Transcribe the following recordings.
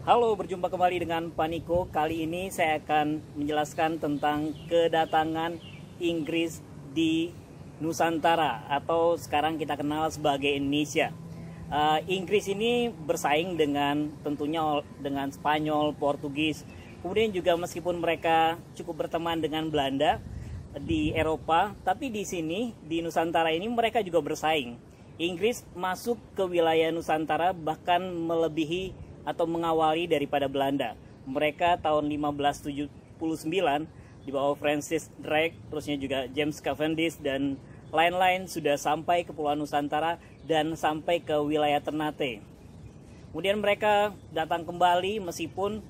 Halo, berjumpa kembali dengan Paniko. Kali ini saya akan menjelaskan tentang kedatangan Inggris di Nusantara atau sekarang kita kenal sebagai Indonesia. Inggris ini bersaing dengan tentunya dengan Spanyol, Portugis. Kemudian juga meskipun mereka cukup berteman dengan Belanda di Eropa, tapi di sini di Nusantara ini mereka juga bersaing. Inggris masuk ke wilayah Nusantara bahkan melebihi atau mengawali daripada Belanda. Mereka tahun 1579 di bawah Francis Drake, terusnya juga James Cavendish dan lain-lain sudah sampai ke Pulau Nusantara dan sampai ke wilayah Ternate. Kemudian mereka datang kembali meskipun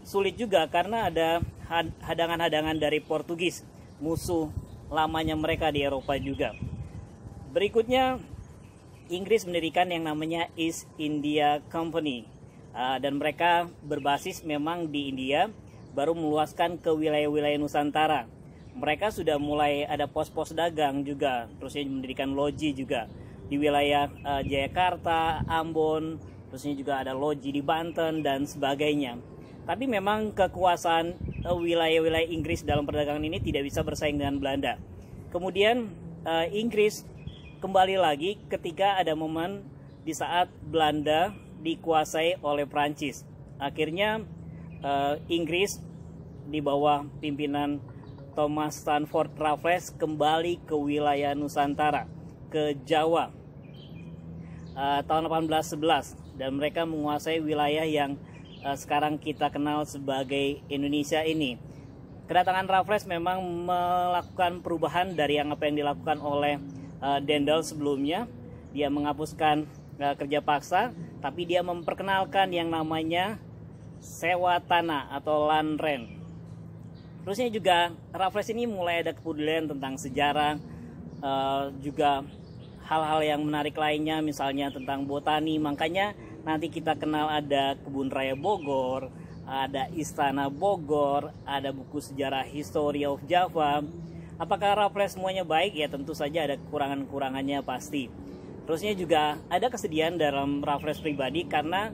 sulit juga karena ada hadangan-hadangan dari Portugis, musuh lamanya mereka di Eropa juga. Berikutnya Inggris mendirikan yang namanya East India Company dan mereka berbasis memang di India, baru meluaskan ke wilayah-wilayah Nusantara. Mereka sudah mulai ada pos-pos dagang juga, terusnya mendirikan loji juga di wilayah Jayakarta, Ambon, terusnya juga ada loji di Banten dan sebagainya. Tapi memang kekuasaan wilayah-wilayah Inggris dalam perdagangan ini tidak bisa bersaing dengan Belanda. Kemudian Inggris kembali lagi ketika ada momen di saat Belanda dikuasai oleh Prancis. Akhirnya Inggris di bawah pimpinan Thomas Stamford Raffles kembali ke wilayah Nusantara, ke Jawa tahun 1811, dan mereka menguasai wilayah yang sekarang kita kenal sebagai Indonesia ini. Kedatangan Raffles memang melakukan perubahan dari apa yang dilakukan oleh Dendel sebelumnya. Dia menghapuskan kerja paksa, tapi dia memperkenalkan yang namanya sewa tanah atau land rent. Terusnya juga Raffles ini mulai ada kepedulian tentang sejarah, juga hal-hal yang menarik lainnya, misalnya tentang botani. Makanya nanti kita kenal ada Kebun Raya Bogor, ada Istana Bogor, ada buku sejarah History of Java. Apakah Raffles semuanya baik? Ya tentu saja ada kekurangan-kekurangannya pasti. Terusnya juga ada kesedihan dalam Raffles pribadi karena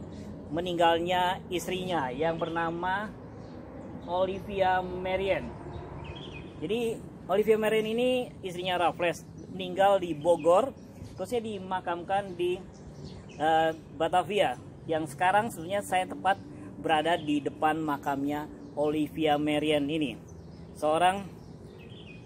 meninggalnya istrinya yang bernama Olivia Marion. Jadi Olivia Marion ini istrinya Raffles, meninggal di Bogor, terusnya dimakamkan di Batavia, yang sekarang sebenarnya saya tepat berada di depan makamnya Olivia Marion ini. Seorang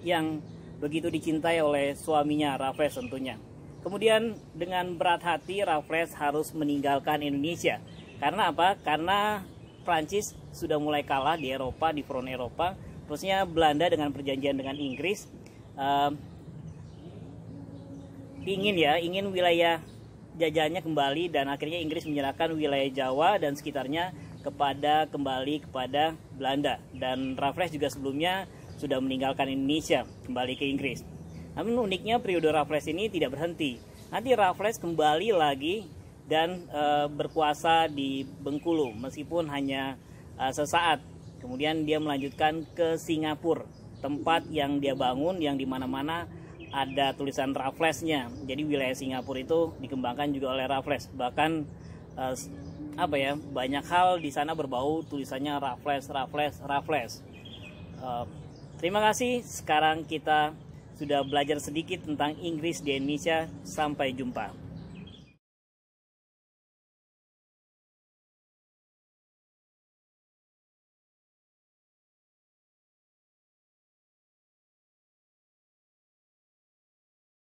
yang begitu dicintai oleh suaminya Raffles tentunya. Kemudian dengan berat hati Raffles harus meninggalkan Indonesia. Karena apa? Karena Prancis sudah mulai kalah di Eropa, di front Eropa. Terusnya Belanda dengan perjanjian dengan Inggris ingin wilayah jajahannya kembali, dan akhirnya Inggris menyerahkan wilayah Jawa dan sekitarnya kembali kepada Belanda. Dan Raffles juga sebelumnya sudah meninggalkan Indonesia, kembali ke Inggris. Namun uniknya periode Raffles ini tidak berhenti. Nanti Raffles kembali lagi dan berkuasa di Bengkulu, meskipun hanya sesaat. Kemudian dia melanjutkan ke Singapura, tempat yang dia bangun yang dimana-mana ada tulisan Rafflesnya. Jadi wilayah Singapura itu dikembangkan juga oleh Raffles. Bahkan banyak hal di sana berbau tulisannya Raffles. Terima kasih. Sekarang kita sudah belajar sedikit tentang Inggris di Indonesia. Sampai jumpa.